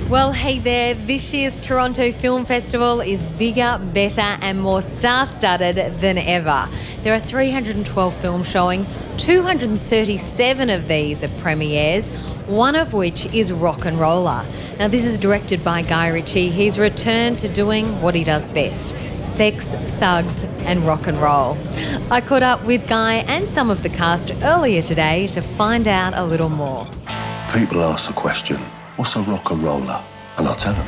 Well, hey there, this year's Toronto Film Festival is bigger, better and more star-studded than ever. There are 312 films showing, 237 of these are premieres, one of which is Rolla. Now, this is directed by Guy Richie. He's returned to doing what he does best: sex, thugs and rock and roll. I caught up with Guy and some of the cast earlier today to find out a little more. People ask the question, what's a rock and roller? And I'll tell them.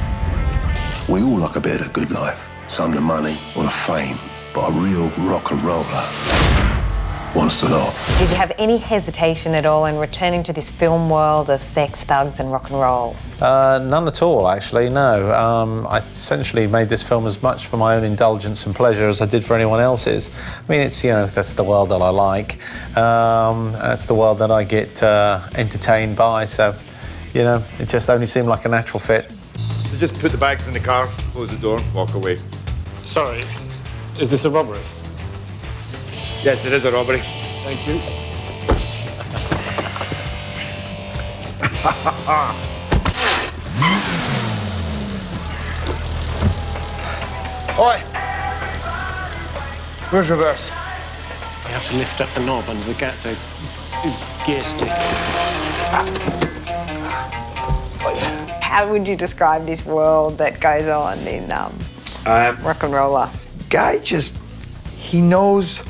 We all like a bit of the good life, some the money or the fame, but a real rock and roller wants the lot. Did you have any hesitation at all in returning to this film world of sex, thugs and rock and roll? None at all, actually, no. I essentially made this film as much for my own indulgence and pleasure as I did for anyone else's. I mean, it's, that's the world that I like. That's the world that I get entertained by, so, it just only seemed like a natural fit. So just put the bags in the car, close the door, walk away. Sorry, is this a robbery? Yes, it is a robbery. Thank you. Oi! Where's reverse? You have to lift up the knob under the gear stick. How would you describe this world that goes on in rock and roller? Guy he knows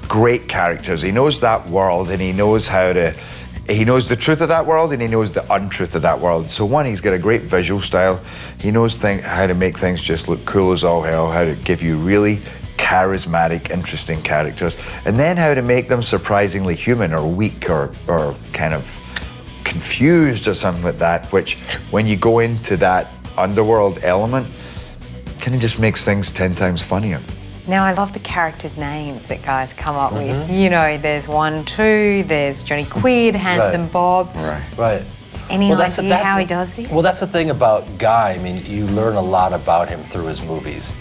great characters. He knows that world and he knows he knows the truth of that world and he knows the untruth of that world. So one, he's got a great visual style. He knows how to make things just look cool as all hell, how to give you really charismatic, interesting characters, and then how to make them surprisingly human or weak or kind of confused or something like that, which when you go into that underworld element, kind of just makes things 10 times funnier. Now, I love the characters' names that guys come up with. There's 1, 2, there's Johnny Quid, Handsome Bob. Right. Any idea how he does this? Well, that's the thing about Guy. I mean, you learn a lot about him through his movies.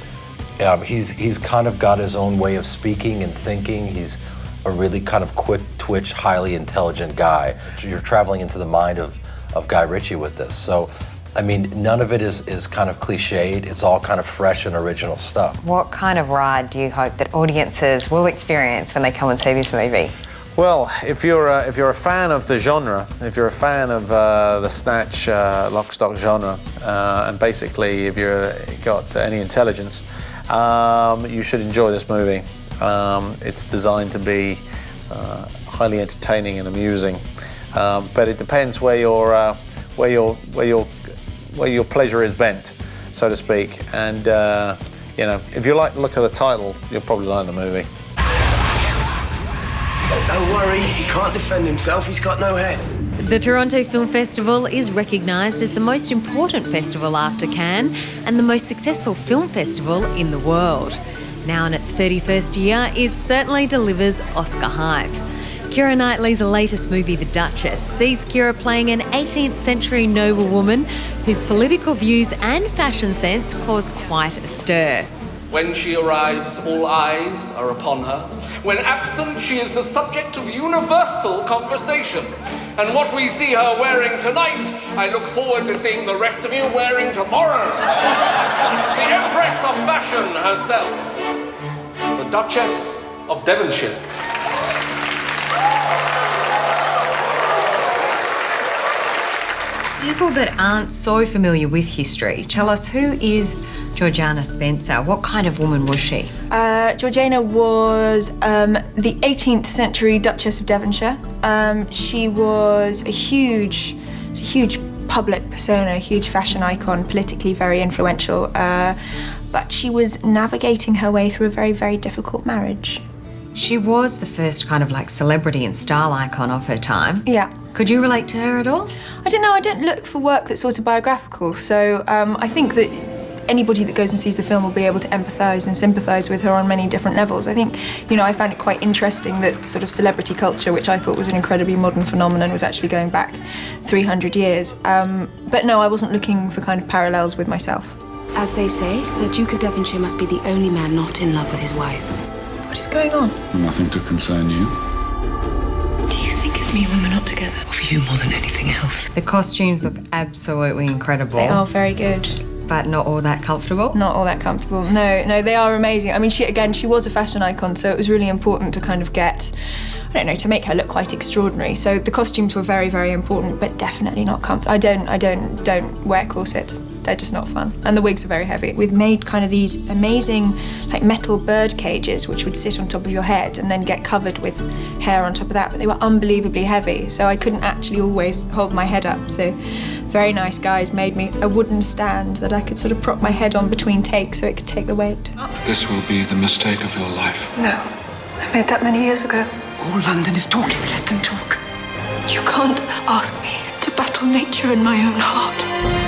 He's kind of got his own way of speaking and thinking. He's a really kind of quick twitch, highly intelligent guy. You're traveling into the mind of Guy Richie with this. So, I mean, none of it is kind of cliched. It's all kind of fresh and original stuff. What kind of ride do you hope that audiences will experience when they come and see this movie? Well, if you're a fan of the genre, if you're a fan of the snatch, lock, stock genre, and basically if you've got any intelligence, you should enjoy this movie. It's designed to be highly entertaining and amusing, but it depends where your pleasure is bent, so to speak. And if you like the look of the title, you'll probably like the movie. Don't worry, he can't defend himself. He's got no head. The Toronto Film Festival is recognised as the most important festival after Cannes and the most successful film festival in the world. Now in its 31st year, it certainly delivers Oscar hype. Kiera Knightly's latest movie, The Duchess, sees Kiera playing an 18th century noblewoman whose political views and fashion sense cause quite a stir. When she arrives, all eyes are upon her. When absent, she is the subject of universal conversation. And what we see her wearing tonight, I look forward to seeing the rest of you wearing tomorrow. The Empress of Fashion herself, the Duchess of Devonshire. People that aren't so familiar with history, tell us, who is Georgiana Spencer? What kind of woman was she? Georgiana was the 18th century Duchess of Devonshire. She was a huge public persona, a huge fashion icon, politically very influential, but she was navigating her way through a very, very difficult marriage. She was the first kind of like celebrity and style icon of her time. Yeah. Could you relate to her at all? I don't know, I don't look for work that's autobiographical, so I think that anybody that goes and sees the film will be able to empathise and sympathise with her on many different levels. I think, I found it quite interesting that sort of celebrity culture, which I thought was an incredibly modern phenomenon, was actually going back 300 years. But no, I wasn't looking for kind of parallels with myself. As they say, the Duke of Devonshire must be the only man not in love with his wife. What is going on? Nothing to concern you. Do you think of me when we're not together. For you more than anything else. The costumes look absolutely incredible. They are very good. But not all that comfortable? Not all that comfortable. No, they are amazing. I mean, she was a fashion icon, so it was really important to kind of get, I don't know, to make her look quite extraordinary. So the costumes were very, very important, but definitely not comfortable. I don't wear corsets. They're just not fun. And the wigs are very heavy. We've made kind of these amazing like metal bird cages which would sit on top of your head and then get covered with hair on top of that, but they were unbelievably heavy, so I couldn't actually always hold my head up. So very nice guys made me a wooden stand that I could sort of prop my head on between takes so it could take the weight. This will be the mistake of your life. No, I made that many years ago. All London is talking. Let them talk. You can't ask me to battle nature in my own heart.